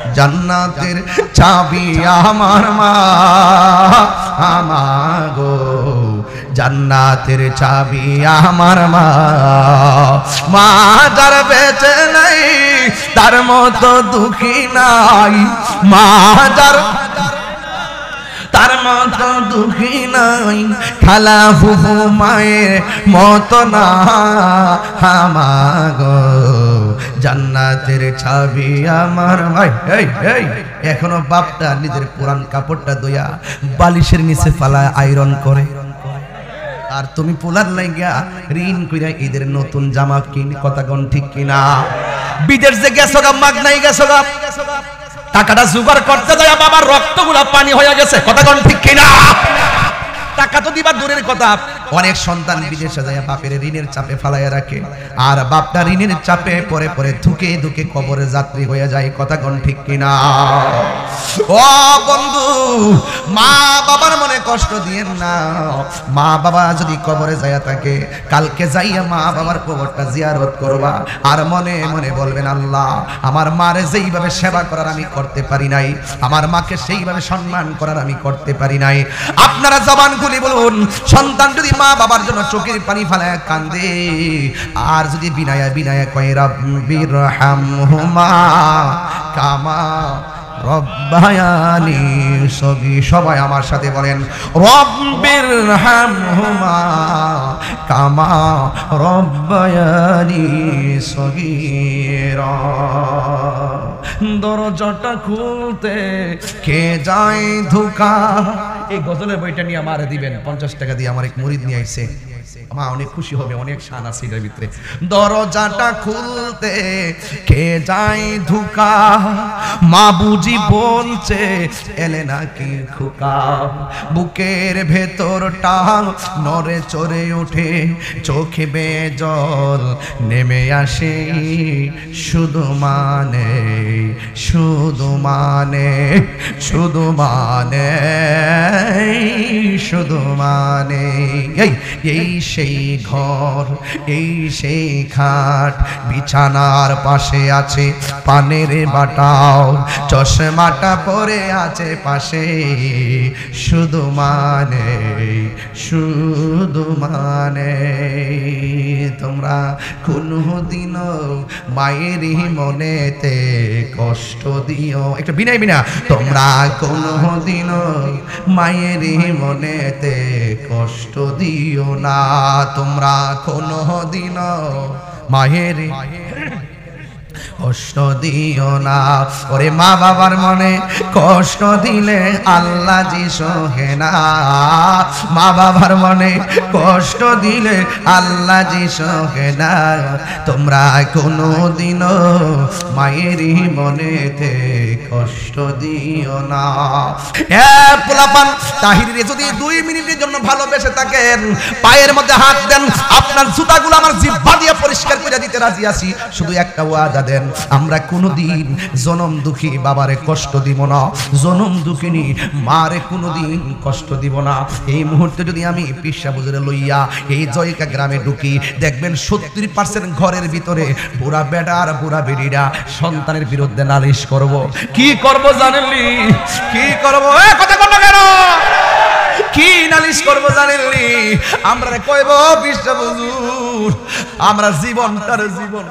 জান্নাতের চাবি আমার মা আমাগো, জান্নাতের চাবি আমার মা। মা যার বেঁচে নাই তার মতো দুঃখী নাই, মা যার তার মতো দুঃখী নাই, খালা ফুফু মায়ের মতো না আমাগো, জান্নাতের চাবি আমার ভাই। এখনো বাপটা নিজের পুরান কাপড়টা ধুইয়া বালিশের নিচে ফালায় আয়রন করে, আর তুমি পোলার লাইগা ঋণ কইরা ঈদের নতুন জামা কিনি। কথা কোন ঠিক কিনা? বিদেশ যে গেছো গা, মাগ নাই গেছো গা, টাকাটা জোগাড় করতে যায় বাবার রক্তগুলা পানি হয়ে গেছে। কথা কোন ঠিক কিনা? টাকা তো দিবা দূরের কথা, অনেক সন্তান বিদেশে যায় বাপের ঋণের চাপে ফালাইয়া রাখে, আর বাপটা ঋণের চাপে পরে পরে ধুকে ধুকে কবরে যাত্রী হয়ে যায়। কথা কোন ঠিক কিনা? ও বন্ধু, মা বাবার মনে কষ্ট দিয়েন না। মা বাবা যদি কবরে যায় থাকে, কালকে যাইয়া মা বাবার কবরটা জিয়ারত করবা, আর মনে মনে বলবেন, আল্লাহ আমার মারে যেইভাবে সেবা করার আমি করতে পারি নাই, আমার মাকে সেইভাবে সম্মান করার আমি করতে পারি নাই। আপনারা জবান খুলে বলুন, সন্তান যদি মা বাবার জন্য চোখের পানি ফেলায় কান্দে, আর যদি বিনায়া বিনায়া কয় রব্বির হামহুমা কামা রব্বায়ানি সগী, সবাই আমার সাথে বলেন রব্বির হামহুমা কামা রব্বায়ানি সগীরা। দরজাটা খুলতে কে যায় ধোকা। এই গজলের বইটা নিয়ে আমারে দিবেন, 50 টাকা দিয়ে আমার এক মুরিদ নিয়ে আইছে, মা অনেক খুশি হবে, অনেক শান আছে এর ভিতরে। দরজাটা খুলতে কে যায় ধোকা, মা বুঝি বলছে এলে নাকি খোকা। বুকের ভেতরটা নড়ে চড়ে ওঠে, চোখে বেয়ে জল নেমে আসে, শুধু মানে শুধু মানে শুধু মানে শুধু মানে এই সেই ঘর, এই সেই খাট, বিছানার পাশে আছে পানের বাটাও, চশমাটা পরে আছে পাশে, শুধু মানে শুধু মানে। তোমরা কোনদিনও মায়েরই মনেতে কষ্ট দিও, একটা বিনয় বিনা, তোমরা কোনদিনও মায়েরই মনেতে কষ্ট দিও না, তোমরা কোনদিনও মায়েরই কষ্ট দিও না। ওরে মা বাবার মনে কষ্ট দিলে আল্লাহ জি সহে না, মা বাবার মনে কষ্ট দিলে আল্লাহ জি সহে না। তোমরা কোনদিনও মায়েরই মনেতে কষ্ট দিও না। এ পোলাপান, তাহিরে যদি 2 মিনিটের জন্য ভালোবেসে থাকেন, পায়ের মধ্যে হাত দেন, আপনার জুতাগুলো আমার জিহ্বা দিয়ে পরিষ্কার করে দিতে রাজি আছি। শুধু একটা ওয়াদা দেন, আমরা কোনোদিন জনম দুঃখী বাবারে কষ্ট দিব না, জনম দুঃখিনী মারে কোনোদিন কষ্ট দিব না। এই মুহূর্তে যদি আমি পিসা বুঝে লইয়া এই জয়কা গ্রামে ঢুকি, দেখবেন 70% ঘরের ভিতরে বুড়া বেটা আর বুড়া বেড়িরা সন্তানের বিরুদ্ধে নালিশ করব। কি করব জানেননি? কি করব? কথা বল না কেন? কি নালিশ করবো জানেননি? আমরা কইব পিসা বুঝুন, আমরা জীবনটারে জীবন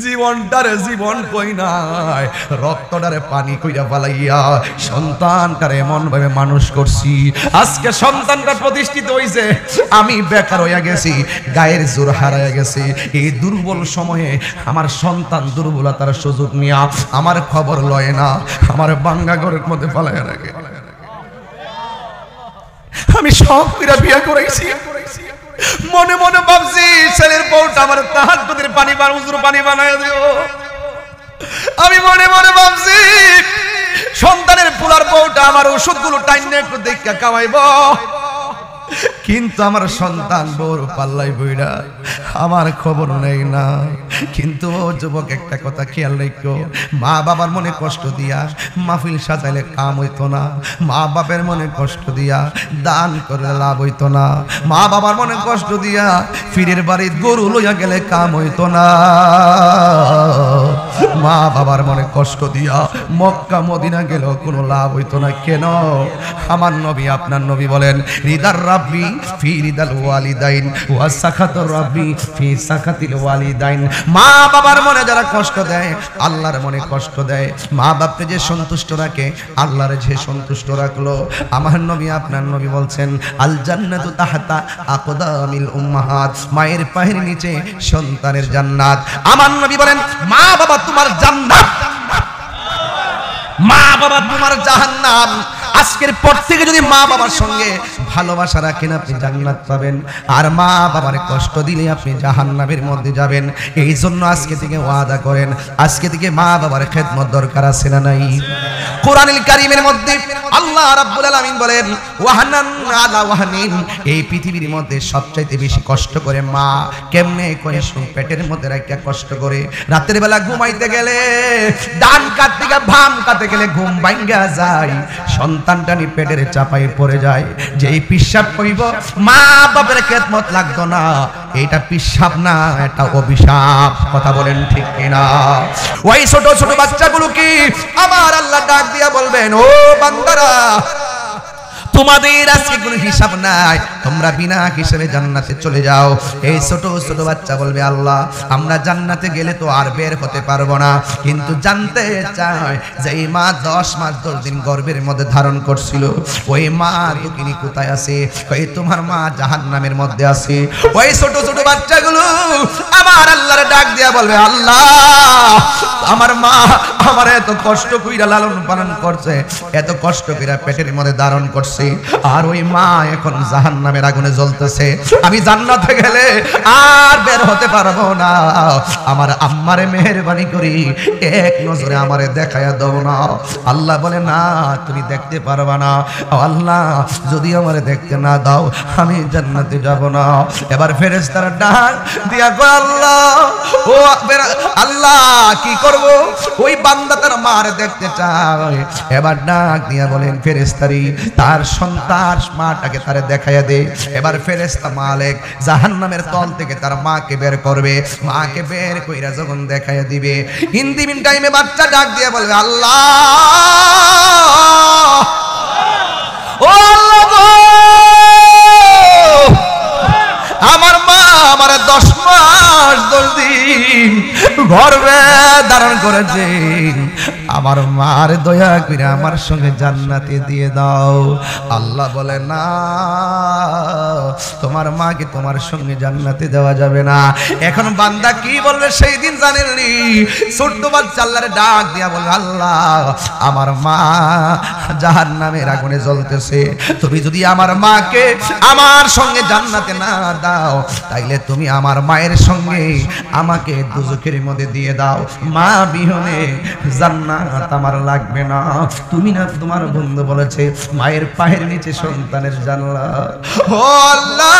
জীবনটারে জীবন কই নাই, রক্তটারে পানি কইরা ফালাইয়া সন্তানটারে এমন ভাবে মানুষ করছি, আজকে সন্তানটা প্রতিষ্ঠিত হইছে, আমি বেকার হইয়া গেছি, গায়ের জোর হারাইয়া গেছি। এই দুর্বল সময়ে আমার সন্তান দুর্বলতার সুযোগ নিয়া আমার খবর লয় না, আমার বাঙ্গা ঘরের মধ্যে ফালাইয়া রাখে। আমি সব কইরা বিয়া করাইছি, মনে মনে ভাবছি ছেলের বউটা আমার তাহাজ্জুদের পানি বান হুজুর পানি বানায় দিও। আমি মনে মনে ভাবছি সন্তানের পোলার বউটা আমার ওষুধগুলো টাইনে একটু দেখা খাওয়াইব, কিন্তু আমার সন্তান বড় পাল্লাই বইরা আমার খবর নেই না। কিন্তু ও যুবক একটা কথা খেয়াল রাখো, মা বাবার মনে কষ্ট দিয়া মাহফিল সাজাইলে কাম হইতো না, মা বাবার মনে কষ্ট দিয়া দান করলে লাভ হইতো না, মা বাবার মনে কষ্ট দিয়া ফিরের বাড়ির গরু লইয়া গেলে কাম হইতো না, মা বাবার মনে কষ্ট দিয়া মক্কা মদিনা গেলেও কোনো লাভ হইতো না। কেন? আমার নবী আপনার নবী বলেন, রিদার রাব্বি ফি রিদাল ওয়ালিদাইন ওয়া সাখাতুর রাব্বি ফি সাখাতিল ওয়ালিদাইন। মা বাবার মনে যারা কষ্ট দেয় আল্লাহর মনে কষ্ট দেয়, মা বাপকে যে সন্তুষ্ট রাখে আল্লাহর যে সন্তুষ্ট রাখলো। আমার নবী আপনার নবী বলছেন, আল জান্নাতু তাহতা আকদামিল উম্মাহাত, মায়ের পায়ের নিচে সন্তানের জান্নাত। আমার নবী বলেন, মা বাবা তোমার জান্নাত, মা বাবা তোমার জাহান্নাম। আজকের পর থেকে যদি মা বাবার সঙ্গে ভালোবাসা রাখেন আপনি জান্নাত পাবেন, আর মা বাবার কষ্ট দিলে আপনি জাহান্নামের মধ্যে যাবেন। এই জন্য আজকে থেকে ওয়াদা করেন, আজকে থেকে মা বাবার খেদমত দরকার আছে না নাই? কোরআনুল কারীমের মধ্যে আল্লাহ রাব্বুল আলামিন বলেন, ওয়াহানান আলা ওয়াহানিন, এই পৃথিবীর মধ্যে সবচাইতে বেশি কষ্ট করে মা। কেমনে করে? পেটের মধ্যে রাখা কষ্ট করে। রাতের বেলা ঘুমাইতে গেলে ডান কাত থেকে বাম কাতে গেলে ঘুম ভাঙ্গা যায়, সন্তানটা নি পেটের চাপায় পড়ে যায়। যেই পিশাব কইব মা বাবার খেদমত লাগতো না, এটা পিশাব না, এটা অভিশাপ। কথা বলেন ঠিক কিনা? ওই ছোট ছোট বাচ্চাগুলো কি আমার আল্লাহ ডাক দিয়া বলবেন, ও বান্দারা তোমাদের আজকে কোনো হিসাব নাই, তোমরা বিনা হিসাবে জান্নাতে চলে যাও। এই ছোট ছোট বাচ্চা বলবে, আল্লাহ আমরা জান্নাতে গেলে তো আর বের হতে পারবো না, কিন্তু জানতে চাই যে এই মা 10 মাস 10 দিন গর্ভের মধ্যে ধারণ করছিল, ওই মা দুঃখিনী কোথায় আছে? ওই তোমার মা জাহান্নামের মধ্যে আছে। ওই ছোট ছোট বাচ্চাগুলো আমার আল্লাহর ডাক দিয়া বলবে, আল্লাহ আমার মা আমার এত কষ্ট কইরা লালন পালন করছে, এত কষ্ট কইরা পেটের মধ্যে ধারণ করছে, আর ওই মা এখন জাহান্নামের আগুনে জ্বলতেছে, আমি জান্নাতে গেলে আর বের হতে পারবো না। আমার আম্মারে মেহেরবানি করি এক নজরে আমারে দেখায়া দাও না। আল্লাহ বলে, না তুমি দেখতে পারবা না। আল্লাহ যদি আমারে দেখতে না দাও আমি জান্নাতে যাব না। এবার ফেরেশতারা ডাক দিয়া কয়, আল্লাহ ও আল্লাহ কি করব? ওই বান্দা তার মারে দেখতে চায়। এবার ডাক দিয়া বলেন, ফেরেশতারি তার সন্তান মাটাকে তারে দেখাইয়া দে। এবার ফেরেশতা মালিক জাহান্নামের তল থেকে তার মাকে বের করবে, মাকে বের কইরা যখন দেখাইয়া দিবে, ইন্দিমিন টাইমে বাচ্চা ডাক দিয়ে বলবে, আল্লাহ ও আল্লাহ গো, আমার মা আমার 10 মাস 10 দিন গর্ভে ধারণ করেছে, আমার মার দয়া করে আমার সঙ্গে জান্নাতে দিয়ে দাও। আল্লাহ বলে, না তোমার মাকে তোমার সঙ্গে জান্নাতে দেওয়া যাবে না। এখন বান্দা কি বলবে সেই দিন জানেননি? ছোট্ট বাচ্চা আল্লাহর ডাক দিয়া বলে, আল্লাহ আমার মা জাহান্নামের আগুনে জ্বলতেছে, তুমি যদি আমার মাকে আমার সঙ্গে জান্নাতে না দাও তাইলে তুমি আমার মায়ের সঙ্গে আমাকে দুজখের মধ্যে দিয়ে দাও। মা বিহনে জান্নাত আমার লাগবে না। তুমি না তোমার বন্ধু বলেছে মায়ের পায়ের নিচে সন্তানের জান্নাত। ও আল্লাহ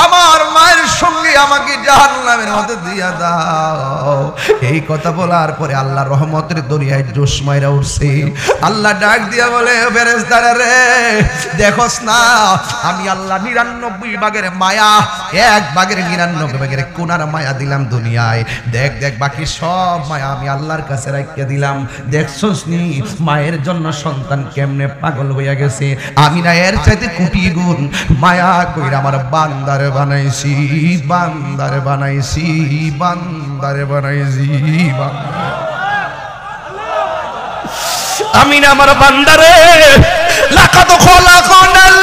আমার মায়ের সঙ্গে আমাকে জাহান্নামের মধ্যে দিয়া দাও। এই কথা বলার পরে আল্লাহ রহমতের দরিয়ায় জোশ মাইরা উঠছে। আল্লাহ ডাক দিয়া বলে, ফেরেশতারা রে দেখোস না আমি আল্লাহ 99 ভাগের মায়া 1 ভাগের 99 ভাগের কোনার মায়া দিলাম দুনিয়ায়। দেখ দেখ বাকি সব মায়া আমি আল্লাহর কাছে রাখিয়া দিলাম। দেখছস নি মায়ের জন্য সন্তান কেমনে পাগল হইয়া গেছে। আমি না এর চাইতে কোটি গুণ মায়া কইরা আমার বান্দারে বানাইছি, বান্দারে বানাইছি, বান্দারে বানাইছি। আমি না আমার বান্দারে লাকাদ খলাকনাল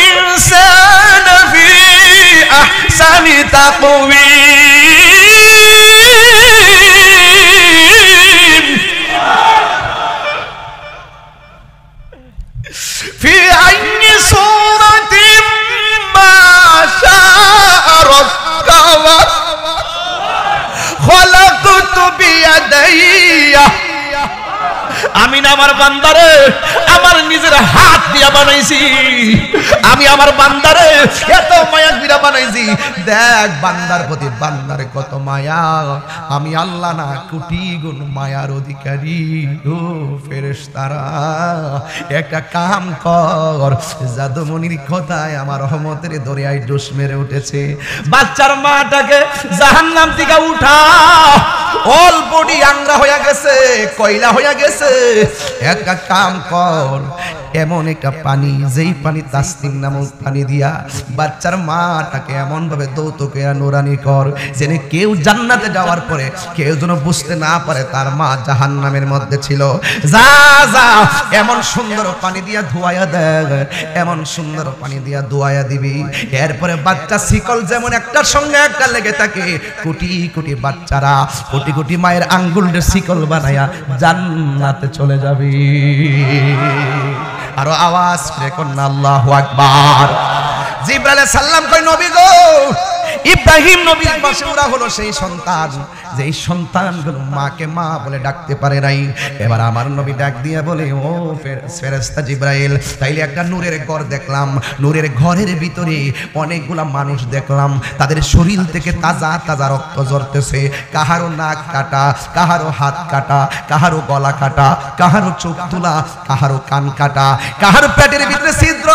ইনসানা ফি আহসানি তাকওয়িম ফি আইয়ি সূরাতিন মা শাআ রাক্কাবা খলাকতু বিয়াদাইয়া। আমি না আমার বান্দারে আমার নিজের হাত দিয়া বানাইছি, আমি আমার বান্দারে এত মায়া দিয়া বানাইছি। দেখ বান্দার প্রতি বান্দার কত মায়া, আমি আল্লাহ না কোটি গুণ মায়ার অধিকারী। ও ফেরেশতারা একটা কাম কর, জাদুমণির কথায় আমার রহমতের দরিয়ায় ডুস মেরে উঠেছে, বাচ্চার মাটাকে জাহান্নাম থেকে উঠা, অল বডি আংরা হয়ে গেছে, কয়লা হয়ে গেছে। একটা কাম কর, এমন একটা পানি, যেই পানি তাসনিম নামক পানি দিয়া বাচ্চার মাটাকে এমন ভাবে দৌতকে নুরানি কর যেন কেউ জান্নাতে যাওয়ার পরে কেউ যেন বুঝতে না পারে তার মা জাহান্নামের মধ্যে ছিল। যা যা এমন সুন্দর পানি দিয়া ধোয়ায়া দেখ, এমন সুন্দর পানি দিয়া ধোয়ায়া দিবি। এরপরে বাচ্চা শিকল যেমন একটার সঙ্গে একটা লেগে থাকে, কোটি কোটি বাচ্চারা কোটি কোটি মায়ের আঙ্গুলের শিকল বানায়া জান্নাতে চলে যাবে। আরো আওয়াজ করে কন্যা আল্লাহু আকবার। জিবরাইল আলাইহিস সালাম কই নবী গো, ইব্রাহিম নবীর পাশে ওরা হলো সেই সন্তান, যেই সন্তানগুলো মাকে মা বলে ডাকতে পারে নাই। এবার আমার নবী ডাক দিয়ে বলে, ও ফেরেশতা জিবরাইল, তাইলে একটা নূরের ঘর দেখলাম, নূরের ঘরের ভিতরে অনেকগুলা মানুষ দেখলাম, তাদের শরীর থেকে তাজা তাজা রক্ত ঝরতেছে, কাহারো নাক কাটা, কাহারো হাত কাটা, কাহারো গলা কাটা, কাহারো চোখ তোলা, কাহারো কান কাটা, কাহারো পেটের ভিতরে ছিদ্র।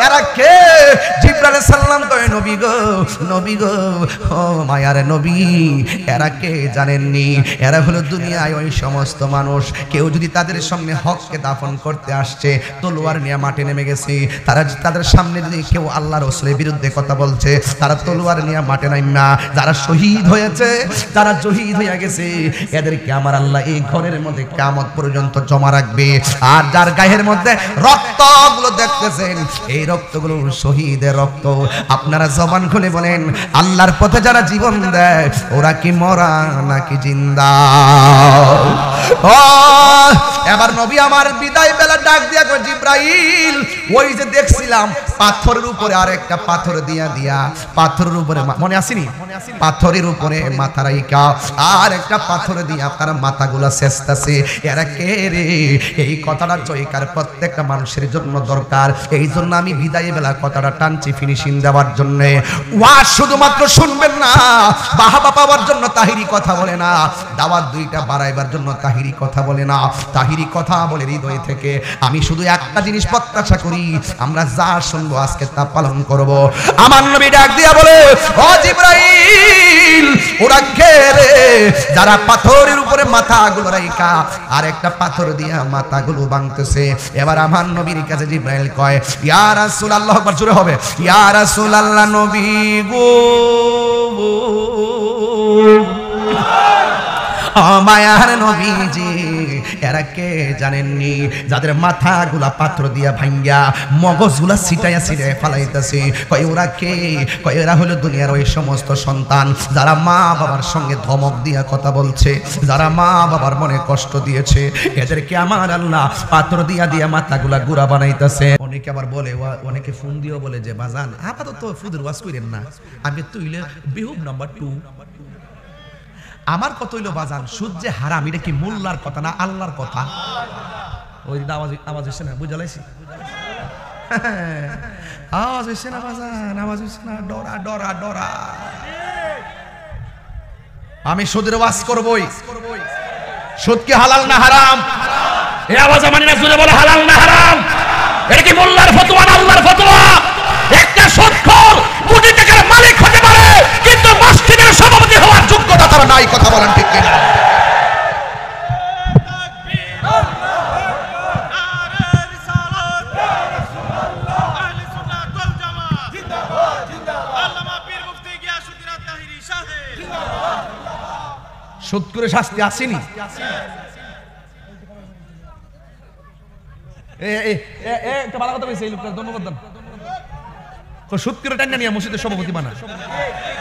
এরা কে? জিবরাইল আলাইহিস সালাম কয় নবী গো, নবী গো, ও মায়ার নবী, এরা কে জানেননি? এরা হলো দুনিয়ায় ওই সমস্ত মানুষ, কেউ যদি তাদের সামনে হককে দাফন করতে আসছে, তলোয়ার নিয়ে মাঠে নেমে গেছে, তারা তাদের সামনে যদি কেউ আল্লাহ রাসূলের বিরুদ্ধে কথা বলছে, তারা তলোয়ার নিয়ে মাঠে নামে না। যারা শহীদ হয়েছে, যারা শহীদ হয়ে গেছে, এদেরকে আমার আল্লাহ এই ঘরের মধ্যে কিয়ামত পর্যন্ত জমা রাখবে। আর যার গায়ের মধ্যে রক্তগুলো দেখতেছেন, এই রক্তগুলো শহীদের রক্ত। আপনারা জবান খুলে বলেন, আল্লাহর পথে যারা জীবন দেয় ওরা কি মরা নাকি জিন্দা? ও এবার নবী আমার বিদায় বেলা ডাক দিয়া কয়, জিবরাইল, ওই যে দেখছিলাম পাথরের উপরে আরেকটা পাথর দিয়া দিয়া, পাথরের উপরে মনে আসেনি, পাথরের উপরে মাথা রাইখা আর একটা পাথর দিয়া তার মাথাগুলা শেষতাছে। এরা কে রে? এই কথাটা জয়কার প্রত্যেকটা মানুষের জন্য দরকার। এই জন্য আমি বিদায় বেলা কথাটা টানছি ফিনিশিং দেওয়ার জন্য। ওয়াজ শুধুমাত্র শুনবেন না, বাহাবা পাওয়ার জন্য তাহিরি কথা বলে না, দাওয়াত দুইটা বাড়াইবার জন্য তাহিরি কথা বলে না, তাহিরি কথা বলে হৃদয় থেকে। আমি শুধু একটা জিনিস প্রত্যাশা করি, আমরা যা শুনবো আজকে তা পালন করব। আমার নবী ডাক দিয়া বলে, ও জিবরাইল, ওরা কে রে যারা পাথরের উপরে মাথাগুলো রাইখা আর একটা পাথর দিয়া মাথাগুলো ভাঙতেছে? এবার আমার নবীর কাছে জিবরাইল কয়, ইয়া রাসূলুল্লাহ, একবার জোরে হবে, ইয়া রাসূলুল্লাহ নবী গো, মায়ার নবীজি, এরা কে জানেননি? যাদের মাথাগুলা পাথর দিয়া ভাঙ্গা মগজগুলা ছিটাইয়া ছিটাইয়া ফালাইতেছে। কয় ওরা কে? কয় এরা হলো দুনিয়ার ওই সমস্ত সন্তান যারা মা বাবার সঙ্গে ধমক দিয়া কথা বলছে, যারা মা বাবার মনে কষ্ট দিয়েছে, এদেরকে আমার আল্লাহ পাথর দিয়া দিয়া মাথাগুলা গুড়া বানাইতেছে। অনেকে আবার বলে, অনেকে ফোন দিয়েও বলে যে বাজান আপাতত ফুদের ওয়াজ করেন না, আমি তুইলে বিহুব নাম্বার 2। আমার কত হইলো বাজান, সুদ যে হারাম, এটা কি মোল্লার কথা না আল্লাহর কথা? ওই আওয়াজ হচ্ছে না, বুঝালাইছি? আওয়াজ হচ্ছে না বাজান, আওয়াজ হচ্ছে না, ডরা ডরা ডরা। আমি সুদের ওয়াজ করবই। সুদ কি হালাল না হারাম? এই আওয়াজ মানে না, সুদে বলে হালাল না হারাম? এটা কি মোল্লার ফতোয়া না আল্লাহর ফতোয়া? একটা সুদখোর কোটি টাকার মালিক হতে পারে, কিন্তু মসজিদের সভাপতি হওয়ার যোগ্যতা তার নাই। কথা বলেন ঠিক কিনা? সুদ করে শাস্তি আসেনি। একটা ভালো কথা বলছে এই লোকটা, ধন্যবাদ দান। তো সুদ করে টান্না নিয়ে মসজিদের সভাপতি বানা,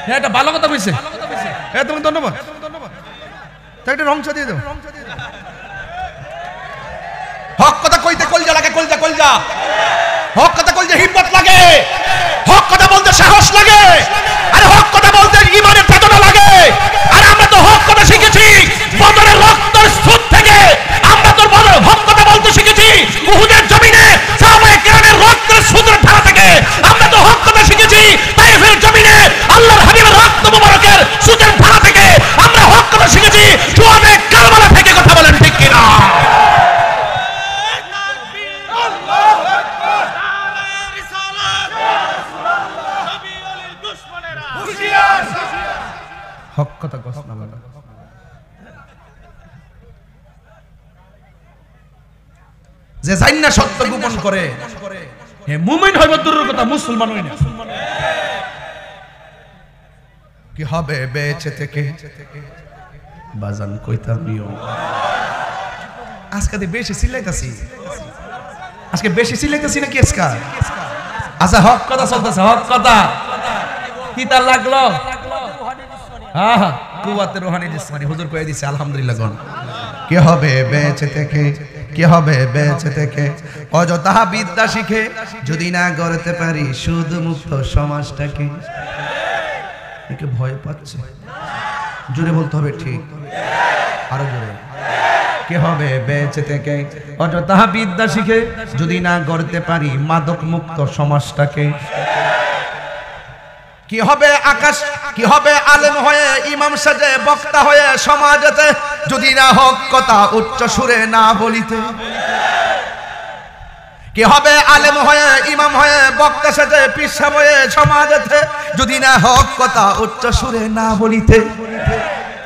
হ্যাঁ এটা ভালো কথা বলছে, হ্যাঁ তুমি ধন্যবাদ। তাই একটা রংচা দিয়ে দাও। হক কথা কইতে কলজা লাগে, কলজা কলজা। হক কথা কইতে হিম্মত লাগে, হক কথা বলতে সাহস লাগে, আরে হক কথা বলতে ঈমানের চেতনা লাগে। আর আমরা তো হক কথা শিখেছি বদরের রক্তের স্রোত থেকে, আমরা তো হক কথা বলতে শিখেছি উহুদের যে জানি না সত্য গোপন করে হে মুমিন হইব দূরের কথা মুসলমান হই না। কি হবে বেঁচে থেকে বাজান কইতাম নিও আজকে বেশি সিলাইতাছি, আজকে বেশি সিলাইতাছি নাকি আজকে? আচ্ছা হক কথা চলতেছে, হক কথা কি তার লাগলো? হ্যাঁ হ্যাঁ কুওয়াতে রুহানি জিসমানি হুজুর কয়ে দিছে আলহামদুলিল্লাহ। গণ কি হবে বেঁচে থেকে, কি হবে বেঁচে থেকে অযথা বিদ্যা শিখে যদি না গড়তে পারি সুদ মুক্ত সমাজটাকে। একে ভয় পাচ্ছে, জোরে বলতে হবে ঠিক, আরো জোরে। কি হবে বেঁচে থেকে অযথা বিদ্যা শিখে যদি না গড়তে পারি মাদক মুক্ত সমাজটাকে। কি হবে আকাশ, কি হবে আলেম হয়ে ইমাম সাজে বক্তা হয়ে সমাজেতে যদি না হক কথা উচ্চ সুরে না বলিতে। কি হবে আলেম হয়ে ইমাম হয়ে বক্তা সাজে পিসা হয়ে সমাজেতে যদি না হক কথা উচ্চ সুরে না বলিতে।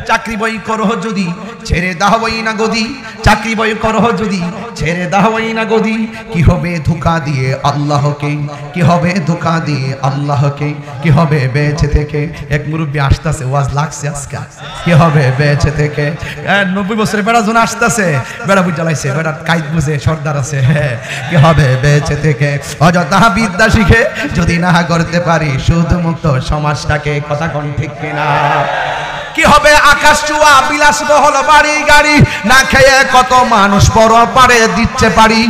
চাকরি বই করো যদি ছেড়ে দাওই না গদি, চাকরি বই করো যদি ছেড়ে দাওই না গদি। কি হবে ধোঁকা দিয়ে আল্লাহকে, কি হবে ধোঁকা দিয়ে আল্লাহকে। কি হবে বেঁচে থেকে এক মুরব্বী আসতেছে ওয়াজ লাগছে আজকে। কি হবে বেঁচে থেকে 90 বছরের বেড়া জন আসতেছে, বেড়া বুঝ জ্বালাইছে, বেড়া কাইত বুঝে সর্দার আছে। কি হবে বেঁচে থেকে অযথা বিদ্যা শিখে যদি না করতে পারি শুধু মুক্ত সমাজটাকে। কথা কোন ঠিক কিনা? কি হবে আকাশ চুয়া বিলাসবহুল বাড়ি গাড়ি না খেয়ে কত মানুষ পর পারে দিচ্ছে পারি।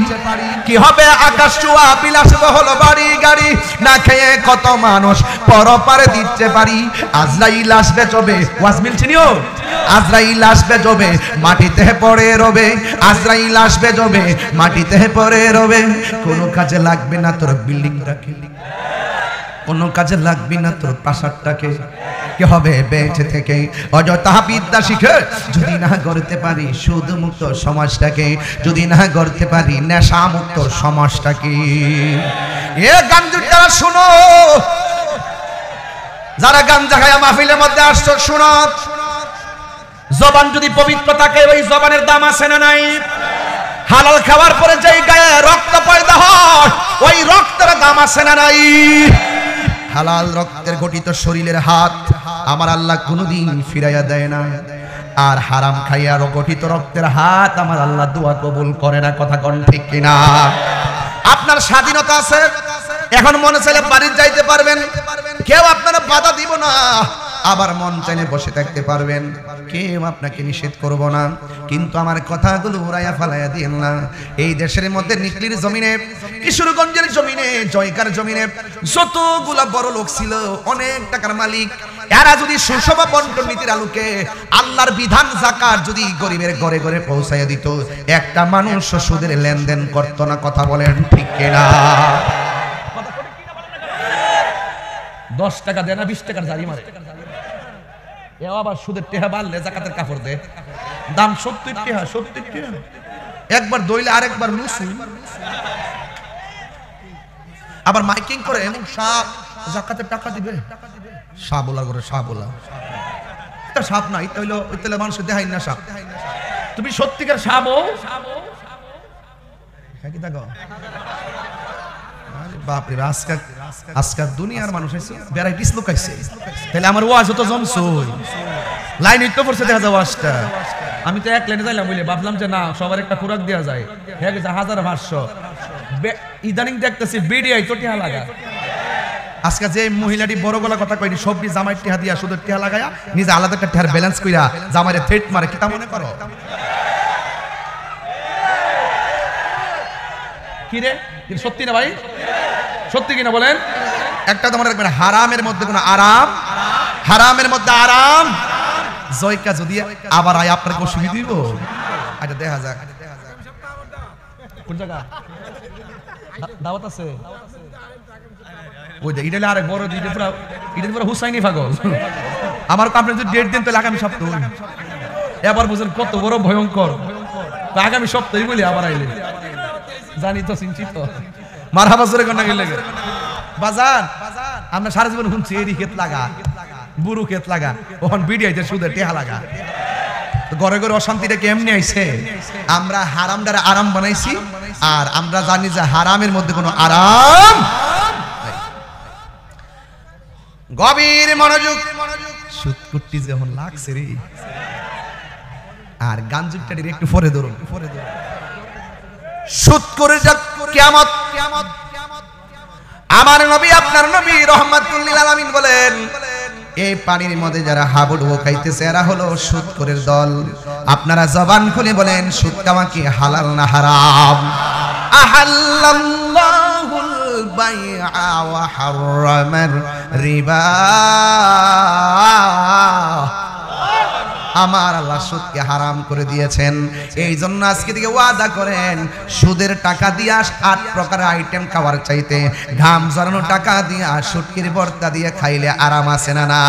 কি হবে আকাশ চুয়া বিলাসবহুল বাড়ি গাড়ি না খেয়ে কত মানুষ পর পারে দিচ্ছে পারি। আজরাইল আসবে জবে, ওয়াজ মিলছে নিও, আজরাইল আসবে জবে মাটিতে পড়ে রবে, আজরাইল আসবে জবে মাটিতে পড়ে রবে। কোনো কাজে লাগবে না তোর বিল্ডিংটাকে, কোনো কাজে লাগবে না তোর প্রাসাদটাকে। কি হবে বেঁচে থেকে অযথা বিদ্যা শিখে যদি না গড়তে পারি সুদ মুক্ত সমাজটাকে, যদি না গড়তে পারি নেশা মুক্ত সমাজটাকে। এ গাঞ্জুর যারা শুনো, যারা গাঞ্জা খায়া মাহফিলের মধ্যে আসছো শুনো, জবান যদি পবিত্র থাকে ওই জবানের দাম আছে না নাই? হালাল খাওয়ার পরে যেই গায়ে রক্ত পয়দা হয় ওই রক্তের দাম আছে না নাই? হালাল রক্তের গঠিত শরীরের হাত আমার আল্লাহ কোনোদিন ফিরাইয়া দেয় না, আর হারাম খাইয়া গঠিত রক্তের হাত আমার আল্লাহ দোয়া কবুল করে না। কথা কোন ঠিক কিনা? আপনার স্বাধীনতা আছে, এখন মনে চাইলে বাড়ি যাইতে পারবেন, কেউ আপনারা বাধা দিব না। আবার মন চাইলে বসে থাকতে পারবেন, কেউ আপনাকে নিষেধ করব না। কিন্তু আমার কথাগুলো উড়াইয়া ফালাইয়া দিন না। এই দেশের মধ্যে নিকলির জমিনে, কিশোরগঞ্জের জমিনে, জয়কার জমিনে যতগুলা বড় লোক ছিল, অনেক টাকার মালিক, এরা যদি সুষম বন্টন নীতির আলোকে আল্লাহর বিধান যাকাত যদি গরিবের ঘরে ঘরে পৌঁছাইয়া দিত, একটা মানুষ সুদের লেনদেন করতো না। কথা বলেন ঠিক কিনা? 10 টাকা দেয় না 20 টাকার জারি মারে, এও আবার সুদের টেহা বাড়লে যাকাতের কাপড় দে, দাম 70 টাকা, 70 টাকা একবার দইলে আরেকবার লুসু। আবার মাইকিং করে এমন সাপ যাকাতের টাকা দিবে, সাপ বলা করে সাপ বলা, এটা সাপ না, এটা হইলো ওই তেলে মানুষ দেখাই না সাপ। তুমি সত্যিকার সাপও কি দেখো? বাপরে আজকাল দুনিয়ার মানুষ আছে ভ্যারাইটিস লোক আছে। তাহলে আমার ওয়াজ তো জমছই, লাইন তো পড়ছে দেখা যাও ওয়াজটা। আমি তো এক লাইনে যাইলাম বলে ভাবলাম যে না সবার একটা খোরাক দেওয়া যায়, হ্যাঁ 1500। ইদানিং দেখতেছি বিডিআই তো টিহা লাগা। আজকে যে মহিলাটি বড় গলা কথা কইনি সবটি জামাই টিহা দিয়া শুধু টিহা লাগায়া নিজে আলাদা একটা টিহার ব্যালেন্স কইরা জামাইরে থ্রেট মারে, কি তা মনে করো? কি রে সত্যি না ভাই? সত্যি কিনা বলেন? একটা তো মনে রাখবেন, হারামের মধ্যে কোনো আরাম, হারামের মধ্যে আরাম। জয়কা যদি আবার আয় আপনাকে অসুবিধা দিব। আচ্ছা দেখা যাক কোন জায়গা দাওয়াত আছে। ওই যে এটা আরেক বড়, এটা পুরো হুসাইনি পাগল। আমার আপনি যদি ডেট দেন তাহলে আগামী সপ্তাহ, এবার বুঝেন কত বড় ভয়ঙ্কর। আগামী সপ্তাহে বলি আবার আইলে জানি তো চিন্তিত। মারহাবা জোরে কোন গেলে বাজার আমরা সারা জীবন শুনছি এরি ক্ষেত লাগা, বুড়ু ক্ষেত লাগা, ওখান বিডিআইতে সুদের টেহা লাগা। ঘরে ঘরে অশান্তিটা কেমনি আইছে? আমরা হারাম দ্বারা আরাম বানাইছি, আর আমরা জানি যে হারামের মধ্যে কোনো আরাম। গভীর মনোযোগ। সুদ কুট্টি যখন লাগছে রে, আর গাঞ্জুকটা একটু পরে ধরুন। সুদ করে যাক কিয়ামত। আমার নবী আপনার নবী রাহমাতুল লিল আলামিন বলেন, এই পানির মধ্যে যারা হাবুডুবু খাইতেছে এরা হলো সুদখোরের দল। আপনারা জবান খুলে বলেন, সুদ খাওয়া কি হালাল না হারাম? আহাল্লাল্লাহুল বাইআ ওয়া হারামার রিবা। আমার আল্লাহ সুদকে হারাম করে দিয়েছেন। এই জন্য আজকে থেকে ওয়াদা করেন, সুদের টাকা দিয়া 8 প্রকারের আইটেম খাওয়ার চাইতে ঘাম ঝরানো টাকা দিয়া সুটকির ভর্তা দিয়ে খাইলে আরাম আছে না? না,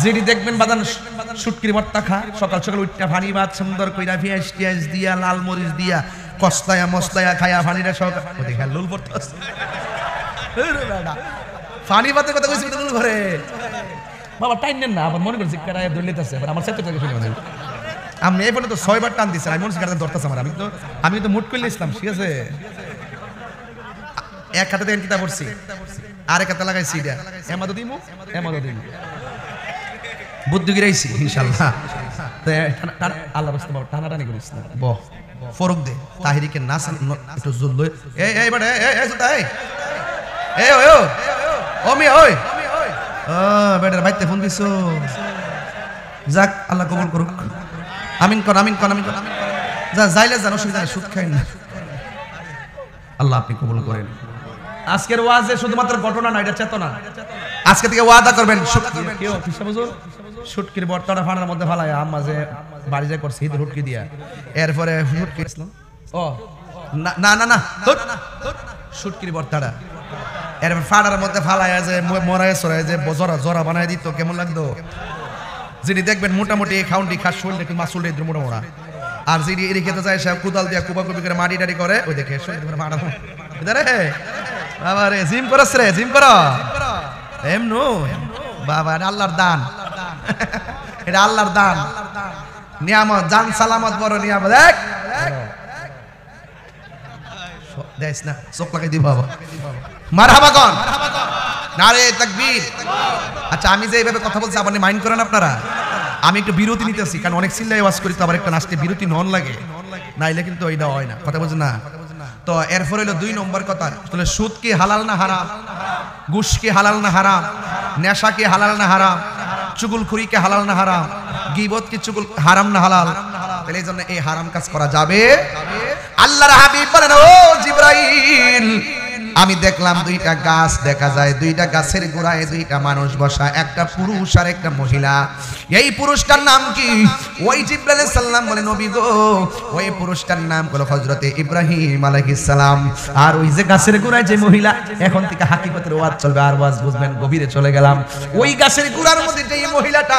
যেটি দেখবেন বাদান সুটকির ভর্তা খা, সকাল সকাল উঠটা পানি ভাত সুন্দর কইরা পেঁয়াজ টিয়াজ দিয়া লাল মরিচ দিয়া কস্তায়া মস্তায়া খায়া পানিটা সকাল দেখে লুল ভর্তা পানি ভাতের কথা কইছি তো ঘরে বাবা টাইম নেন না, আবার মনে করছি কারায় দলিতেছে, আমার সাথে থেকে শুনে মানে আমি এই পর্যন্ত 6 বার টান দিছি, আমি মনে করছি ধরতেছে আমার। আমি তো মুট করলে ইসলাম, ঠিক আছে? এক হাতে দেন কিতাব পড়ছি, আরেক হাতে লাগাইছি এটা এমাদো দিমু বুদ্ধি গিরাইছি ইনশাআল্লাহ। তো আল্লাহ রাস্তা বাবা টানাটানি করিস না, বহ ফরক দে তাহিরিকে নাস একটু জুল লই। এই বাড়ে এই সুতাই এই ওই ও মি ওই বেটার ভাইতে ফোন দিছো। যাক, আল্লাহ কবুল করুক। আমিন কর, আমিন কর, আমিন কর। যা যাইলে জানো অসুবিধা নেই, সুদ খাই না। আল্লাহ আপনি কবুল করেন। আজকের ওয়াজে শুধুমাত্র ঘটনা না, এটা চেতনা। আজকে থেকে ওয়াদা করবেন, কেউ কিসা বুঝুন সুটকির বর্তাটা ফানার মধ্যে ফালায় আম্মা যে বাড়ি যায় করছে ঈদ হুটকি দিয়া, এরপরে হুটকি ইসলাম ও না না না সুটকির বর্তাটা এরপর ফাড়ার মধ্যে ফালায় যে মরায় সরায় যে জরা জরা বানায় দিত, কেমন লাগতো? যিনি দেখবেন মোটামুটি খাউন্ডি খাস শরীরে একটু মাসুল একটু মোটা মোটা, আর যিনি এরি খেতে যায় সে কুদাল দিয়া কুবাকুবি করে মাটি টাটি করে, ওই দেখে বাবা রে জিম করস রে, জিম কর এমনু বাবা, আল্লাহর দান, এটা আল্লাহর দান নিয়ামত, জান সালামত বড় নিয়ামত। দেখ না চোখ লাগাই দিব বাবা, মারহাবা কোন নারে তাকবীর। আচ্ছা, আমি যে এইভাবে কথা বলছি আপনি মাইন্ড করেন আপনারা? আমি একটু বিরতি নিতেছি, কারণ অনেক চিল্লাই ওয়াজ করি তো, আবার একটা নাচতে বিরতি নন লাগে, নাইলে কিন্তু ওইটা হয় না, কথা বলছেন না? তো এরপর হইলো 2 নম্বর কথা, তাহলে সুদ কি হালাল না হারাম? ঘুষ কি হালাল না হারাম? নেশা কি হালাল না হারাম? চুগলখুরি কি হালাল না হারাম? গীবত কি চুগল হারাম না হালাল? তাহলে এই জন্য এই হারাম কাজ করা যাবে? আল্লাহর হাবিব বলেন, ও জিবরাইল, আমি দেখলাম 2টা গাছ দেখা যায়, 2টা গাছের গোড়ায় 2টা মানুষ বসা, একটা পুরুষ আর একটা মহিলা। এই পুরুষটার নাম কি? ওই জিবরাইল আলাইহিস সালাম বলে, নবী গো, ওই পুরুষটার নাম হলো হযরতে ইব্রাহিম আলাইহিস সালাম। আর ওই যে গাছের গোড়ায় যে মহিলা, এখন থেকে হাকিকতের ওয়াজ চলবে, আর ওয়াজ বুঝবেন, গভীরে চলে গেলাম। ওই গাছের গোড়ার মধ্যে যে মহিলাটা,